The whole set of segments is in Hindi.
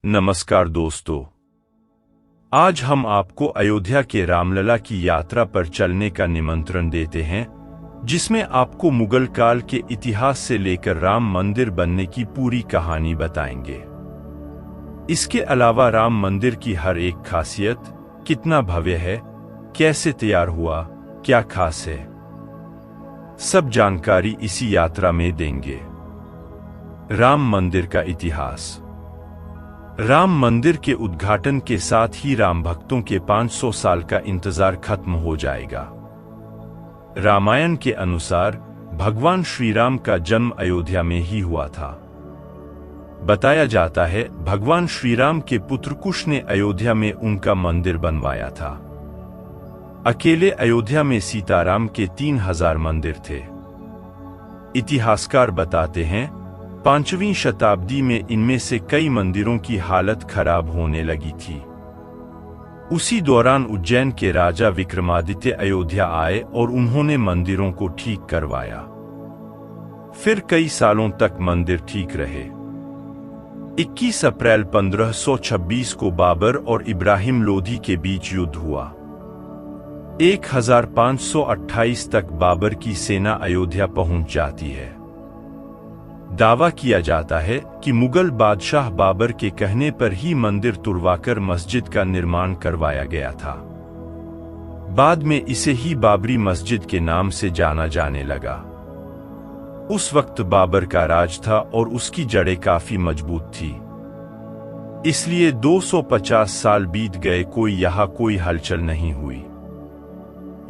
नमस्कार दोस्तों, आज हम आपको अयोध्या के रामलला की यात्रा पर चलने का निमंत्रण देते हैं, जिसमें आपको मुगल काल के इतिहास से लेकर राम मंदिर बनने की पूरी कहानी बताएंगे। इसके अलावा राम मंदिर की हर एक खासियत, कितना भव्य है, कैसे तैयार हुआ, क्या खास है, सब जानकारी इसी यात्रा में देंगे। राम मंदिर का इतिहास। राम मंदिर के उद्घाटन के साथ ही राम भक्तों के 500 साल का इंतजार खत्म हो जाएगा। रामायण के अनुसार भगवान श्री राम का जन्म अयोध्या में ही हुआ था। बताया जाता है भगवान श्री राम के पुत्र कुश ने अयोध्या में उनका मंदिर बनवाया था। अकेले अयोध्या में सीताराम के 3000 मंदिर थे। इतिहासकार बताते हैं 5वीं शताब्दी में इनमें से कई मंदिरों की हालत खराब होने लगी थी। उसी दौरान उज्जैन के राजा विक्रमादित्य अयोध्या आए और उन्होंने मंदिरों को ठीक करवाया। फिर कई सालों तक मंदिर ठीक रहे। 21 अप्रैल 1526 को बाबर और इब्राहिम लोधी के बीच युद्ध हुआ। 1528 तक बाबर की सेना अयोध्या पहुंच जाती है। दावा किया जाता है कि मुगल बादशाह बाबर के कहने पर ही मंदिर तुड़वाकर मस्जिद का निर्माण करवाया गया था। बाद में इसे ही बाबरी मस्जिद के नाम से जाना जाने लगा। उस वक्त बाबर का राज था और उसकी जड़ें काफी मजबूत थी। इसलिए 250 साल बीत गए, कोई हलचल नहीं हुई।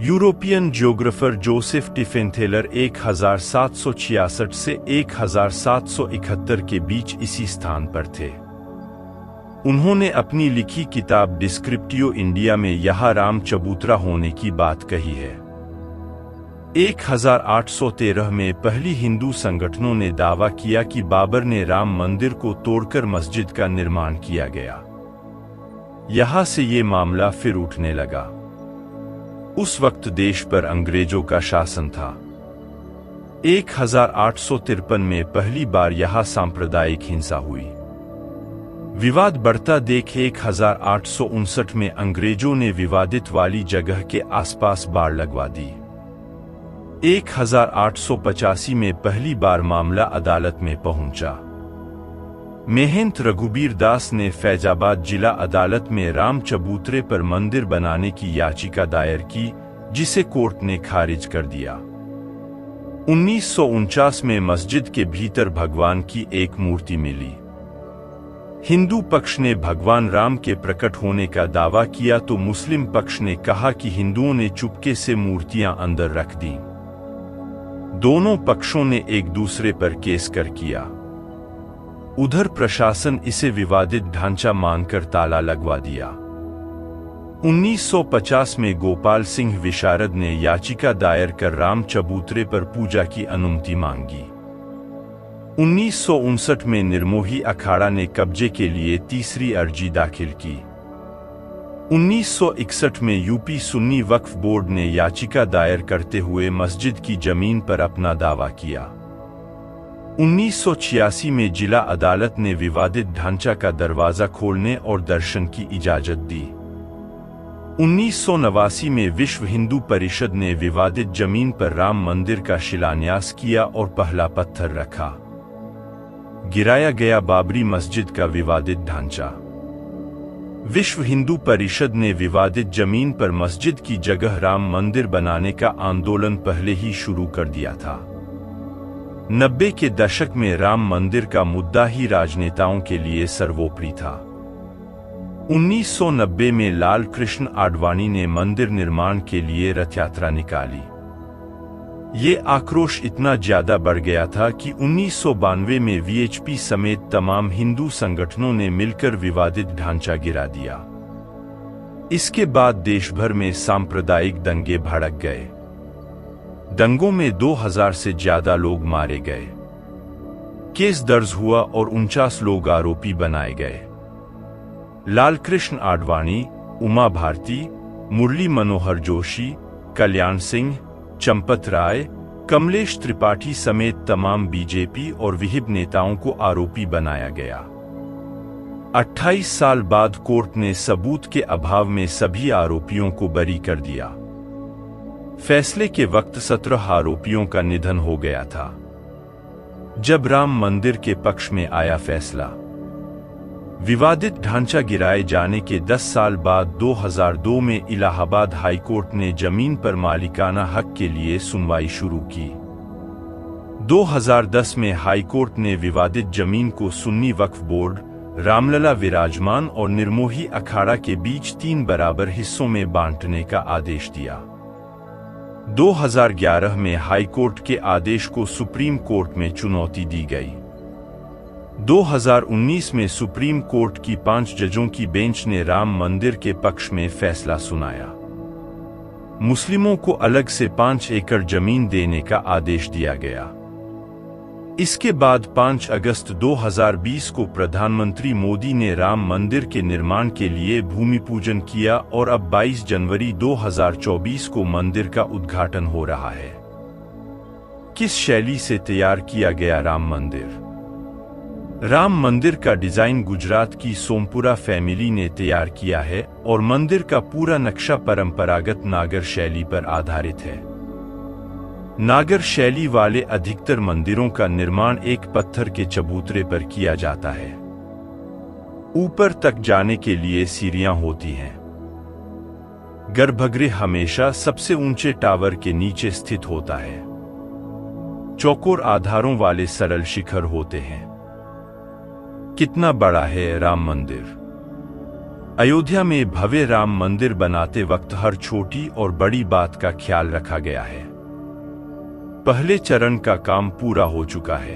यूरोपियन ज्योग्राफर जोसेफ टिफेंथेलर 1766 से 1771 के बीच इसी स्थान पर थे। उन्होंने अपनी लिखी किताब डिस्क्रिप्टियो इंडिया में यहाँ राम चबूतरा होने की बात कही है। 1813 में पहली हिंदू संगठनों ने दावा किया कि बाबर ने राम मंदिर को तोड़कर मस्जिद का निर्माण किया गया। यहाँ से ये मामला फिर उठने लगा। उस वक्त देश पर अंग्रेजों का शासन था। 1853 में पहली बार यहां सांप्रदायिक हिंसा हुई। विवाद बढ़ता देख 1859 में अंग्रेजों ने विवादित वाली जगह के आसपास बाड़ लगवा दी। 1885 में पहली बार मामला अदालत में पहुंचा। महंत रघुबीर दास ने फैजाबाद जिला अदालत में राम चबूतरे पर मंदिर बनाने की याचिका दायर की, जिसे कोर्ट ने खारिज कर दिया। 1949 में मस्जिद के भीतर भगवान की एक मूर्ति मिली। हिंदू पक्ष ने भगवान राम के प्रकट होने का दावा किया तो मुस्लिम पक्ष ने कहा कि हिंदुओं ने चुपके से मूर्तियां अंदर रख दी। दोनों पक्षों ने एक दूसरे पर केस कर किया। उधर प्रशासन इसे विवादित ढांचा मानकर ताला लगवा दिया। 1950 में गोपाल सिंह विशारद ने याचिका दायर कर राम चबूतरे पर पूजा की अनुमति मांगी। 1959 में निर्मोही अखाड़ा ने कब्जे के लिए तीसरी अर्जी दाखिल की। 1961 में यूपी सुन्नी वक्फ बोर्ड ने याचिका दायर करते हुए मस्जिद की जमीन पर अपना दावा किया। 1986 में जिला अदालत ने विवादित ढांचा का दरवाजा खोलने और दर्शन की इजाजत दी। 1989 में विश्व हिंदू परिषद ने विवादित जमीन पर राम मंदिर का शिलान्यास किया और पहला पत्थर रखा। गिराया गया बाबरी मस्जिद का विवादित ढांचा। विश्व हिंदू परिषद ने विवादित जमीन पर मस्जिद की जगह राम मंदिर बनाने का आंदोलन पहले ही शुरू कर दिया था। 90 के दशक में राम मंदिर का मुद्दा ही राजनेताओं के लिए सर्वोपरि था। 1990 में लाल कृष्ण आडवाणी ने मंदिर निर्माण के लिए रथ यात्रा निकाली। ये आक्रोश इतना ज्यादा बढ़ गया था कि 1992 में वीएचपी समेत तमाम हिंदू संगठनों ने मिलकर विवादित ढांचा गिरा दिया। इसके बाद देश भर में सांप्रदायिक दंगे भड़क गए। दंगों में 2000 से ज्यादा लोग मारे गए। केस दर्ज हुआ और 49 लोग आरोपी बनाए गए। लालकृष्ण आडवाणी, उमा भारती, मुरली मनोहर जोशी, कल्याण सिंह, चंपत राय, कमलेश त्रिपाठी समेत तमाम बीजेपी और विहिप नेताओं को आरोपी बनाया गया। 28 साल बाद कोर्ट ने सबूत के अभाव में सभी आरोपियों को बरी कर दिया। फैसले के वक्त 17 आरोपियों का निधन हो गया था। जब राम मंदिर के पक्ष में आया फैसला, विवादित ढांचा गिराए जाने के 10 साल बाद 2002 में इलाहाबाद हाईकोर्ट ने जमीन पर मालिकाना हक के लिए सुनवाई शुरू की। 2010 में हाईकोर्ट ने विवादित जमीन को सुन्नी वक्फ बोर्ड, रामलला विराजमान और निर्मोही अखाड़ा के बीच 3 बराबर हिस्सों में बांटने का आदेश दिया। 2011 में हाईकोर्ट के आदेश को सुप्रीम कोर्ट में चुनौती दी गई। 2019 में सुप्रीम कोर्ट की 5 जजों की बेंच ने राम मंदिर के पक्ष में फैसला सुनाया। मुस्लिमों को अलग से 5 एकड़ जमीन देने का आदेश दिया गया। इसके बाद 5 अगस्त 2020 को प्रधानमंत्री मोदी ने राम मंदिर के निर्माण के लिए भूमि पूजन किया और अब 22 जनवरी 2024 को मंदिर का उद्घाटन हो रहा है। किस शैली से तैयार किया गया राम मंदिर? राम मंदिर का डिजाइन गुजरात की सोमपुरा फैमिली ने तैयार किया है और मंदिर का पूरा नक्शा परंपरागत नागर शैली पर आधारित है। नागर शैली वाले अधिकतर मंदिरों का निर्माण एक पत्थर के चबूतरे पर किया जाता है। ऊपर तक जाने के लिए सीढ़ियां होती हैं। गर्भगृह हमेशा सबसे ऊंचे टावर के नीचे स्थित होता है। चौकोर आधारों वाले सरल शिखर होते हैं। कितना बड़ा है राम मंदिर? अयोध्या में भव्य राम मंदिर बनाते वक्त हर छोटी और बड़ी बात का ख्याल रखा गया है। पहले चरण का काम पूरा हो चुका है।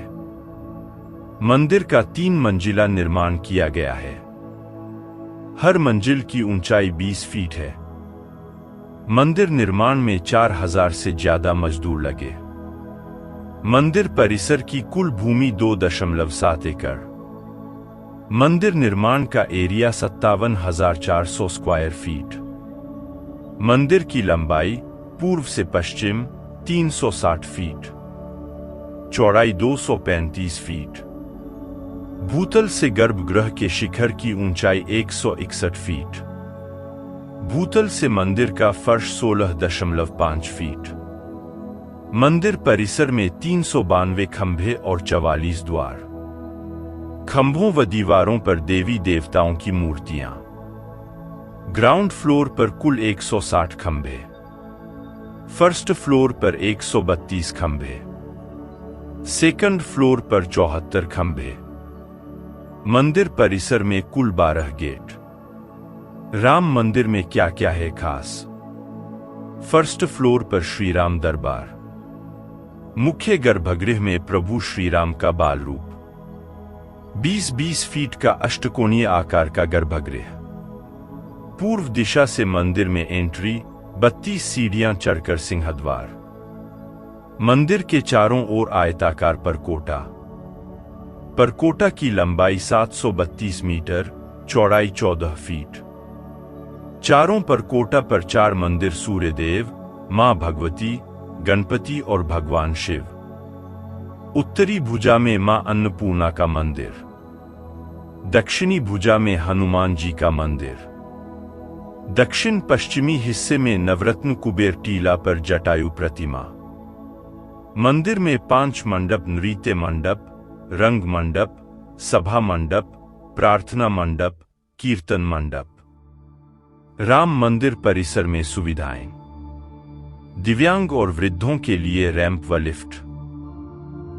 मंदिर का 3 मंजिला निर्माण किया गया है। हर मंजिल की ऊंचाई 20 फीट है। मंदिर निर्माण में 4000 से ज्यादा मजदूर लगे। मंदिर परिसर की कुल भूमि 2.7 एकड़। मंदिर निर्माण का एरिया 57,400 स्क्वायर फीट। मंदिर की लंबाई पूर्व से पश्चिम 360 फीट, चौड़ाई 235 फीट। भूतल से गर्भगृह के शिखर की ऊंचाई 161 फीट। भूतल से मंदिर का फर्श 16.5 फीट। मंदिर परिसर में 392 खंभे और 44 द्वार। खंभों व दीवारों पर देवी देवताओं की मूर्तियां। ग्राउंड फ्लोर पर कुल 160 खंभे। फर्स्ट फ्लोर पर 132 खंभे। सेकंड फ्लोर पर 74 खंभे। मंदिर परिसर में कुल 12 गेट। राम मंदिर में क्या क्या है खास? फर्स्ट फ्लोर पर श्री राम दरबार। मुख्य गर्भगृह में प्रभु श्री राम का बाल रूप। 20-20 फीट का अष्टकोणीय आकार का गर्भगृह। पूर्व दिशा से मंदिर में एंट्री, 32 सीढ़ियां चढ़कर सिंहद्वार। मंदिर के चारों ओर आयताकार परकोटा। परकोटा की लंबाई 732 मीटर, चौड़ाई 14 फीट। चारों परकोटा पर 4 मंदिर सूर्यदेव, मां भगवती, गणपति और भगवान शिव। उत्तरी भुजा में मां अन्नपूर्णा का मंदिर। दक्षिणी भुजा में हनुमान जी का मंदिर। दक्षिण पश्चिमी हिस्से में नवरत्न कुबेर टीला पर जटायु प्रतिमा। मंदिर में 5 मंडप, नृत्य मंडप, रंग मंडप, सभा मंडप, प्रार्थना मंडप, कीर्तन मंडप। राम मंदिर परिसर में सुविधाएं। दिव्यांग और वृद्धों के लिए रैंप व लिफ्ट।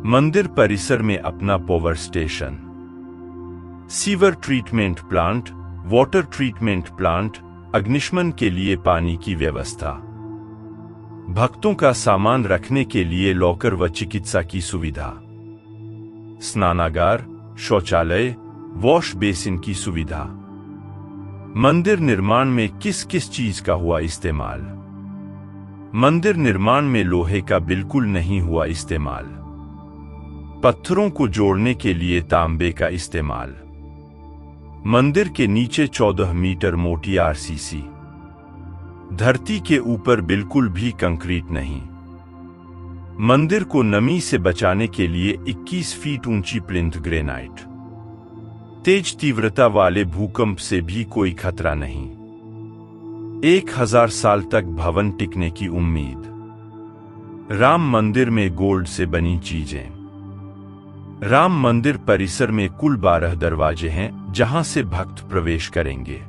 मंदिर परिसर में अपना power station. Sewer treatment plant, water treatment plant, अग्निशमन के लिए पानी की व्यवस्था। भक्तों का सामान रखने के लिए लॉकर व चिकित्सा की सुविधा। स्नानागार, शौचालय, वॉश बेसिन की सुविधा। मंदिर निर्माण में किस किस चीज का हुआ इस्तेमाल? मंदिर निर्माण में लोहे का बिल्कुल नहीं हुआ इस्तेमाल। पत्थरों को जोड़ने के लिए तांबे का इस्तेमाल। मंदिर के नीचे 14 मीटर मोटी आरसीसी। धरती के ऊपर बिल्कुल भी कंक्रीट नहीं। मंदिर को नमी से बचाने के लिए 21 फीट ऊंची प्लिंथ ग्रेनाइट। तेज तीव्रता वाले भूकंप से भी कोई खतरा नहीं। 1000 साल तक भवन टिकने की उम्मीद। राम मंदिर में गोल्ड से बनी चीजें। राम मंदिर परिसर में कुल 12 दरवाजे हैं जहां से भक्त प्रवेश करेंगे।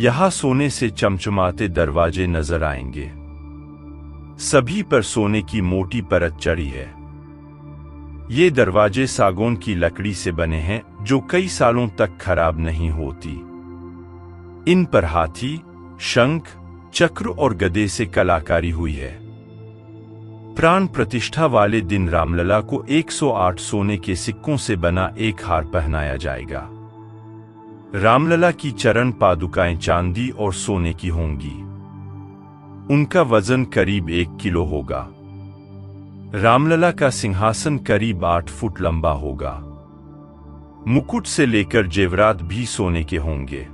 यहां सोने से चमचमाते दरवाजे नजर आएंगे। सभी पर सोने की मोटी परत चढ़ी है। ये दरवाजे सागौन की लकड़ी से बने हैं जो कई सालों तक खराब नहीं होती। इन पर हाथी, शंख, चक्र और गदे से कलाकारी हुई है। प्राण प्रतिष्ठा वाले दिन रामलला को 108 सोने के सिक्कों से बना एक हार पहनाया जाएगा। रामलला की चरण पादुकाएं चांदी और सोने की होंगी। उनका वजन करीब 1 किलो होगा। रामलला का सिंहासन करीब 8 फुट लंबा होगा। मुकुट से लेकर जेवरात भी सोने के होंगे।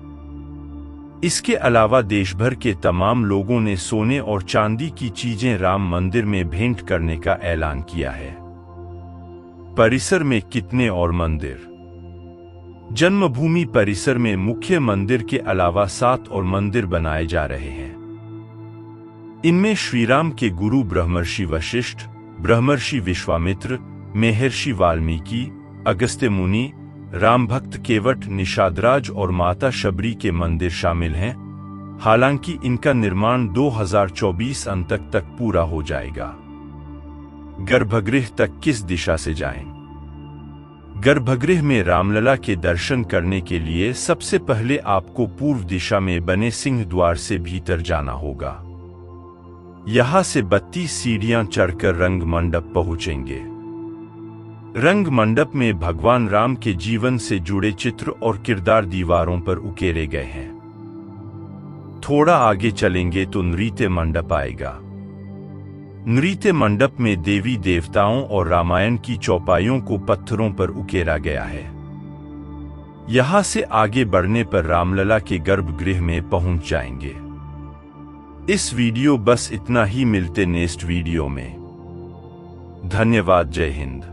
इसके अलावा देश भर के तमाम लोगों ने सोने और चांदी की चीजें राम मंदिर में भेंट करने का ऐलान किया है। परिसर में कितने और मंदिर? जन्मभूमि परिसर में मुख्य मंदिर के अलावा 7 और मंदिर बनाए जा रहे हैं। इनमें श्रीराम के गुरु ब्रह्मर्षि वशिष्ठ, ब्रह्मर्षि विश्वामित्र, महर्षि वाल्मीकि, अगस्त्य मुनि, राम भक्त केवट, निषादराज और माता शबरी के मंदिर शामिल हैं। हालांकि इनका निर्माण 2024 अंत तक पूरा हो जाएगा। गर्भगृह तक किस दिशा से जाएं? गर्भगृह में रामलला के दर्शन करने के लिए सबसे पहले आपको पूर्व दिशा में बने सिंह द्वार से भीतर जाना होगा। यहां से 32 सीढ़ियां चढ़कर रंग मंडप पहुंचेंगे। रंग मंडप में भगवान राम के जीवन से जुड़े चित्र और किरदार दीवारों पर उकेरे गए हैं। थोड़ा आगे चलेंगे तो नृत्य मंडप आएगा। नृत्य मंडप में देवी देवताओं और रामायण की चौपाइयों को पत्थरों पर उकेरा गया है। यहां से आगे बढ़ने पर रामलला के गर्भगृह में पहुंच जाएंगे। इस वीडियो बस इतना ही। मिलते नेक्स्ट वीडियो में। धन्यवाद। जय हिंद।